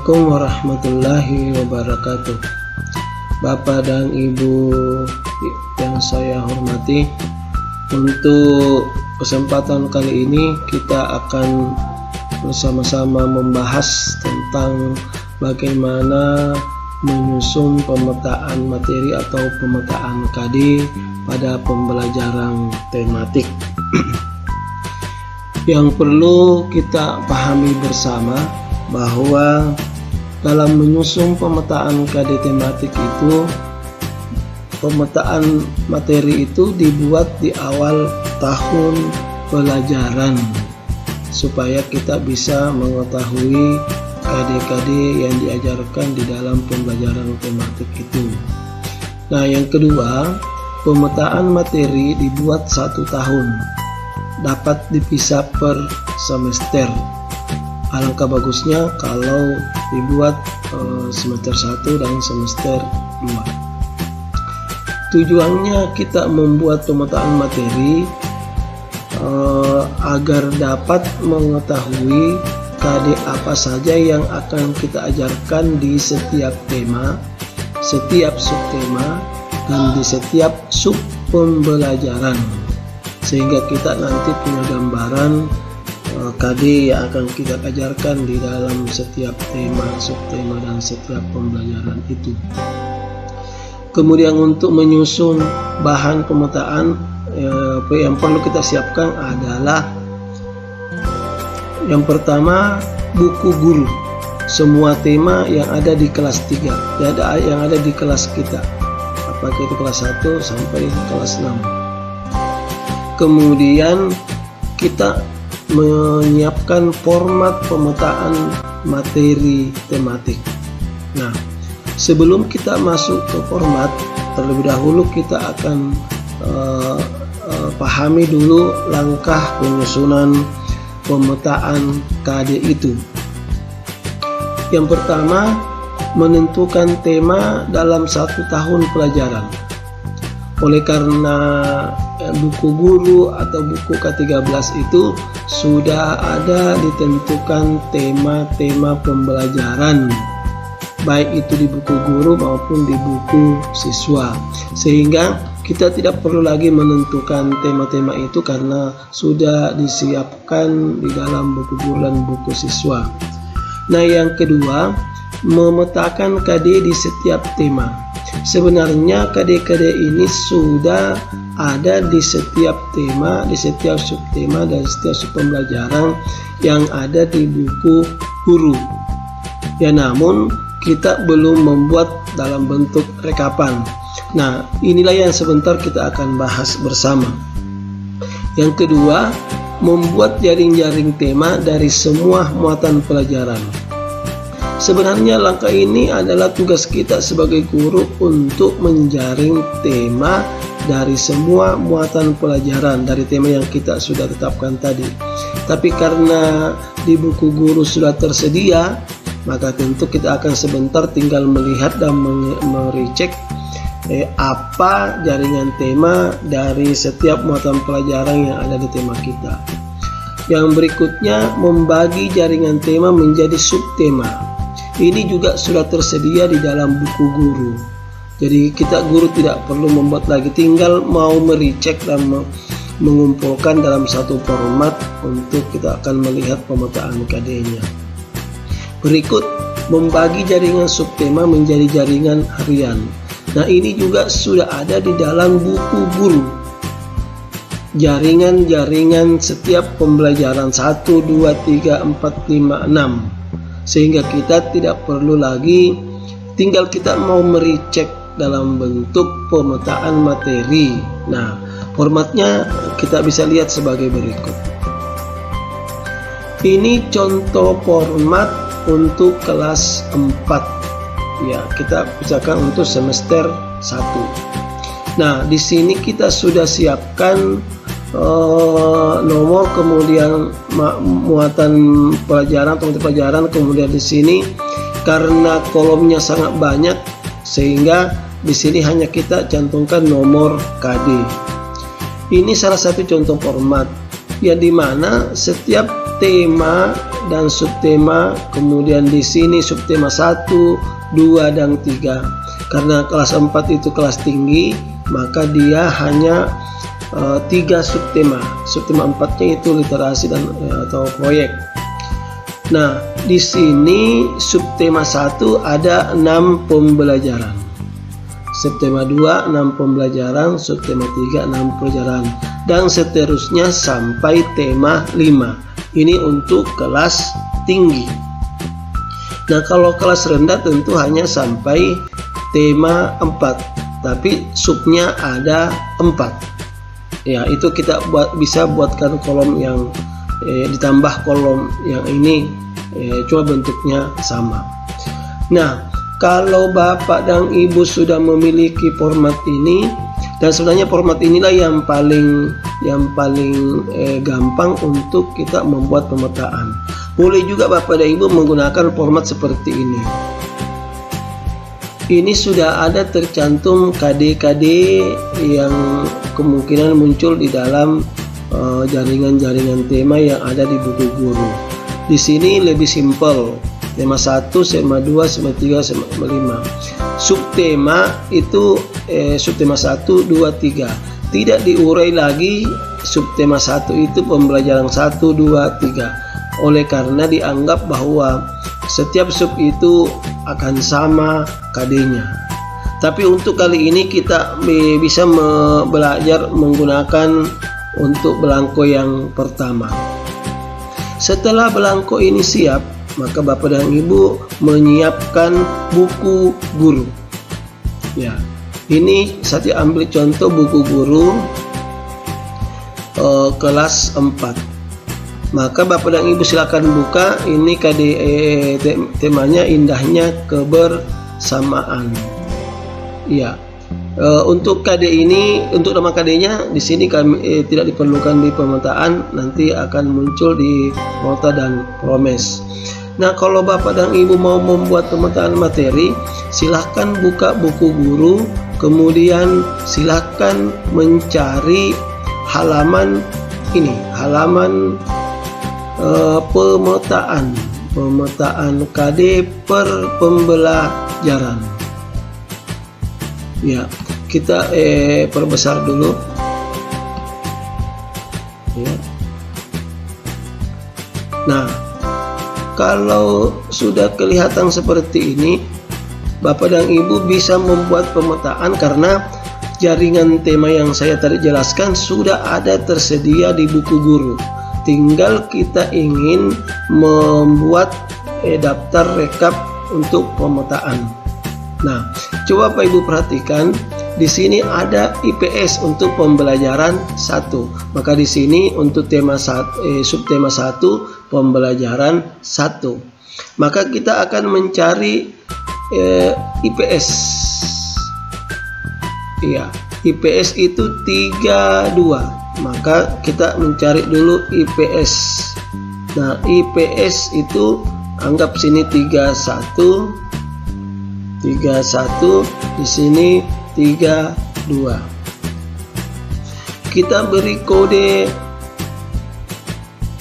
Assalamualaikum warahmatullahi wabarakatuh. Bapak dan Ibu yang saya hormati, untuk kesempatan kali ini kita akan bersama-sama membahas tentang bagaimana menyusun pemetaan materi atau pemetaan KD pada pembelajaran tematik. Yang perlu kita pahami bersama bahwa dalam menyusun pemetaan KD tematik itu, pemetaan materi itu dibuat di awal tahun pelajaran supaya kita bisa mengetahui KD-KD yang diajarkan di dalam pembelajaran tematik itu. Nah, yang kedua, pemetaan materi dibuat 1 tahun, dapat dipisah per semester. Alangkah bagusnya kalau dibuat semester 1 dan semester 2. Tujuannya kita membuat pemetaan materi agar dapat mengetahui KD apa saja yang akan kita ajarkan di setiap tema, setiap subtema, dan di setiap sub pembelajaran, sehingga kita nanti punya gambaran KD yang akan kita ajarkan di dalam setiap tema, subtema, dan setiap pembelajaran itu. Kemudian untuk menyusun bahan pemetaan, yang perlu kita siapkan adalah yang pertama, buku guru semua tema yang ada di kelas 3, yang ada di kelas kita, apakah itu kelas 1 sampai kelas 6. Kemudian kita menyiapkan format pemetaan materi tematik. Nah, sebelum kita masuk ke format, terlebih dahulu kita akan pahami dulu langkah penyusunan pemetaan KD itu. Yang pertama, menentukan tema dalam 1 tahun pelajaran. Oleh karena buku guru atau buku K13 itu sudah ada ditentukan tema-tema pembelajaran, baik itu di buku guru maupun di buku siswa, sehingga kita tidak perlu lagi menentukan tema-tema itu karena sudah disiapkan di dalam buku guru dan buku siswa. Nah, yang kedua, memetakan KD di setiap tema. Sebenarnya KD-KD ini sudah ada di setiap tema, di setiap subtema, dan setiap subpembelajaran yang ada di buku guru. Ya, namun kita belum membuat dalam bentuk rekapan. Nah, inilah yang sebentar kita akan bahas bersama. Yang kedua, membuat jaring-jaring tema dari semua muatan pelajaran. Sebenarnya langkah ini adalah tugas kita sebagai guru untuk menjaring tema dari semua muatan pelajaran dari tema yang kita sudah tetapkan tadi. Tapi karena di buku guru sudah tersedia, maka tentu kita akan sebentar tinggal melihat dan merecek apa jaringan tema dari setiap muatan pelajaran yang ada di tema kita. Yang berikutnya, membagi jaringan tema menjadi subtema. Ini juga sudah tersedia di dalam buku guru. Jadi kita guru tidak perlu membuat lagi, tinggal mau merecek dan mengumpulkan dalam satu format untuk kita akan melihat pemetaan KD-nya. Berikut, membagi jaringan subtema menjadi jaringan harian. Nah, ini juga sudah ada di dalam buku guru. Jaringan-jaringan setiap pembelajaran 1, 2, 3, 4, 5, 6. Sehingga kita tidak perlu lagi, tinggal kita mau merecek dalam bentuk pemetaan materi. Nah, formatnya kita bisa lihat sebagai berikut. Ini contoh format untuk kelas 4. Ya, kita misalkan untuk semester 1. Nah, di sini kita sudah siapkan nomor, kemudian muatan pelajaran, pelajaran, kemudian di sini karena kolomnya sangat banyak sehingga di sini hanya kita cantumkan nomor KD. Ini salah satu contoh format yang dimana setiap tema dan subtema, kemudian di sini subtema 1, 2, dan 3. Karena kelas 4 itu kelas tinggi, maka dia hanya 3 subtema. Subtema 4-nya itu literasi dan atau proyek. Nah, di sini subtema 1 ada 6 pembelajaran. Subtema 2 6 pembelajaran, subtema 3 6 pelajaran, dan seterusnya sampai tema 5. Ini untuk kelas tinggi. Nah, kalau kelas rendah tentu hanya sampai tema 4, tapi subnya ada 4. Ya, itu kita bisa buatkan kolom yang ditambah kolom yang ini, cuma bentuknya sama. Nah, kalau Bapak dan Ibu sudah memiliki format ini, dan sebenarnya format inilah yang paling gampang untuk kita membuat pemetaan. Boleh juga Bapak dan Ibu menggunakan format seperti ini. Ini sudah ada tercantum KD-KD yang kemungkinan muncul di dalam jaringan-jaringan tema yang ada di buku guru. Di sini lebih simpel. Tema 1, tema 2, tema 3, tema 5. Subtema itu subtema 1, 2, 3. Tidak diurai lagi subtema 1 itu pembelajaran 1, 2, 3. Oleh karena dianggap bahwa setiap sub itu akan sama KD-nya. Tapi untuk kali ini kita bisa belajar menggunakan untuk belangko yang pertama. Setelah belangko ini siap, maka Bapak dan Ibu menyiapkan buku guru. Ya, ini saya ambil contoh buku guru kelas 4. Maka Bapak dan Ibu silakan buka. Ini temanya indahnya kebersamaan. Ya, untuk KD ini, untuk nama KD-nya di sini kami tidak diperlukan di pemetaan, nanti akan muncul di nota dan promes. Nah, kalau Bapak dan Ibu mau membuat pemetaan materi, silahkan buka buku guru, kemudian silahkan mencari halaman ini, halaman pemetaan KD per pembelajaran. Ya, kita perbesar dulu. Ya. Nah, kalau sudah kelihatan seperti ini, Bapak dan Ibu bisa membuat pemetaan karena jaringan tema yang saya tadi jelaskan sudah ada tersedia di buku guru. Tinggal kita ingin membuat daftar rekap untuk pemetaan. Nah, coba Bapak Ibu perhatikan, di sini ada IPS untuk pembelajaran 1. Maka di sini untuk tema subtema 1 pembelajaran 1. Maka kita akan mencari IPS. Iya, IPS itu 32. Maka kita mencari dulu IPS. Nah, IPS itu anggap sini 31, di sini 32. Kita beri kode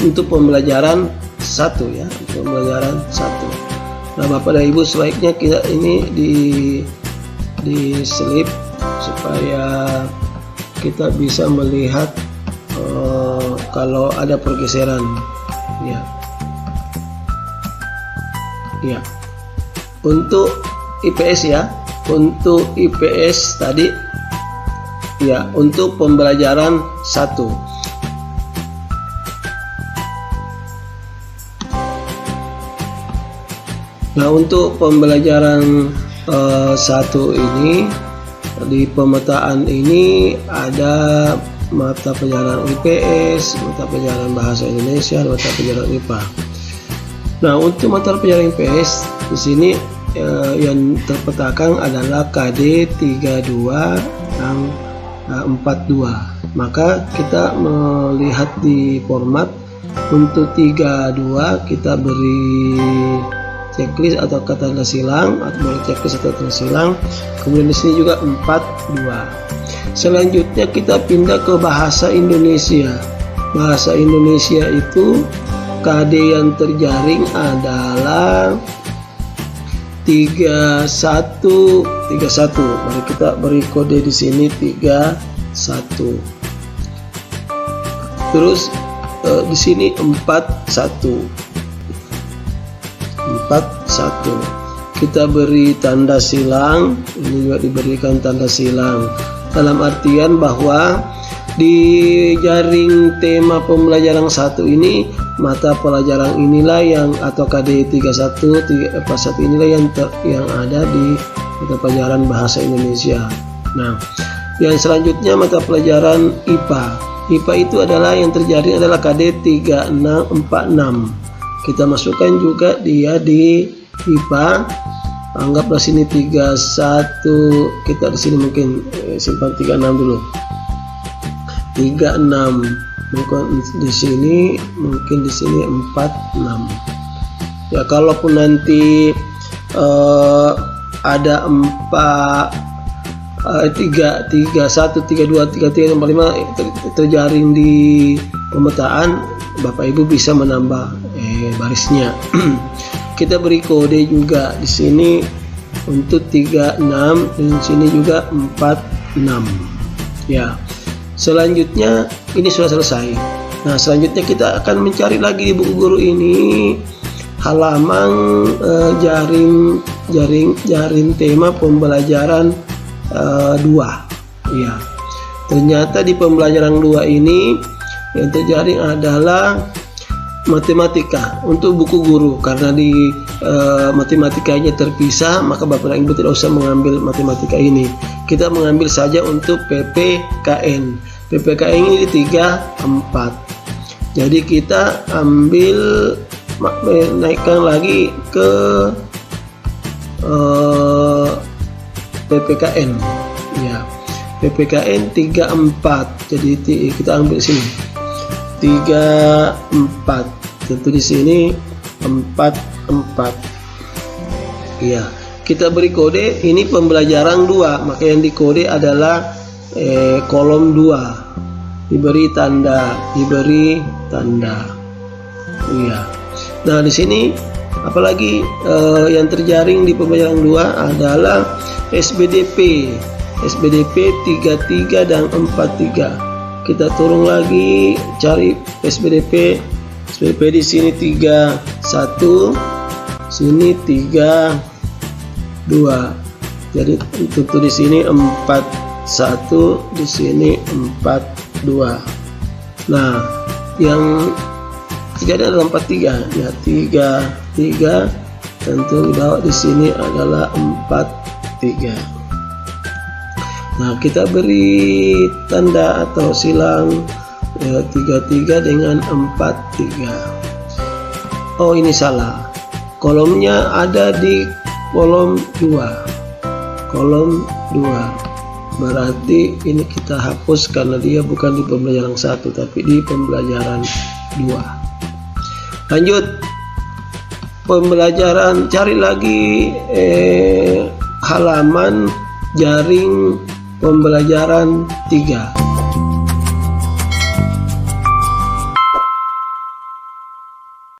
untuk pembelajaran 1 ya, pembelajaran 1. Nah, Bapak dan Ibu sebaiknya kita ini di slip supaya kita bisa melihat kalau ada pergeseran ya. Ya, untuk IPS ya, untuk IPS tadi ya, untuk pembelajaran 1. Nah, untuk pembelajaran 1 ini, di pemetaan ini ada mata pelajaran IPS, mata pelajaran bahasa Indonesia, mata pelajaran IPA. Nah, untuk mata pelajaran IPS di sini yang terpetakan adalah KD 32 dan 42. Maka kita melihat di format untuk 32 kita beri checklist atau tanda silang, atau checklist atau tanda silang. Kemudian di sini juga 42. Selanjutnya kita pindah ke bahasa Indonesia. Bahasa Indonesia itu KD yang terjaring adalah 31. Mari kita beri kode di sini 31. Terus di sini 41. Kita beri tanda silang, ini juga diberikan tanda silang. Dalam artian bahwa di jaring tema pembelajaran 1 ini, mata pelajaran inilah yang atau KD 31 inilah yang ada di mata pelajaran bahasa Indonesia. Nah, yang selanjutnya mata pelajaran IPA. IPA itu adalah yang terjaring adalah KD 3646. Kita masukkan juga dia di IPA. Anggaplah sini 31, kita di sini mungkin simpan 36 dulu. 36, mungkin di sini 46. Ya, kalaupun nanti ada 3, 1, 3, 2, 3, 3, 4, 5 terjaring di pemetaan, Bapak Ibu bisa menambah barisnya. Kita beri kode juga di sini untuk 36 dan di sini juga 46. Ya. Selanjutnya ini sudah selesai. Nah, selanjutnya kita akan mencari lagi di buku guru ini halaman jaring tema pembelajaran 2. Ya. Ternyata di pembelajaran 2 ini yang terjaring adalah matematika untuk buku guru. Karena di matematikanya terpisah, maka Bapak dan Ibu tidak usah mengambil matematika ini. Kita mengambil saja untuk PPKN. PPKN ini 3, 4. Jadi kita ambil naikkan lagi ke PPKN. Ya, PPKN 3, 4. Jadi kita ambil sini 3, 4. Tentu di sini 4, 4. Iya, kita beri kode ini pembelajaran 2, maka yang dikode adalah kolom 2. Diberi tanda. Iya. Nah, di sini apalagi yang terjaring di pembelajaran 2 adalah SBDP 33 dan 43. Kita turun lagi cari SBDP di sini 31, sini 32. Jadi tentu di sini 41, di sini 42. Nah, yang tiga adalah 43. Ya, 3 tentu di sini adalah 43. Nah, kita beri tanda atau silang 33 dengan 43. Oh, ini salah. Kolomnya ada di kolom 2. Berarti ini kita hapus karena dia bukan di pembelajaran 1 tapi di pembelajaran 2. Lanjut. Pembelajaran, cari lagi halaman jaring pembelajaran 3.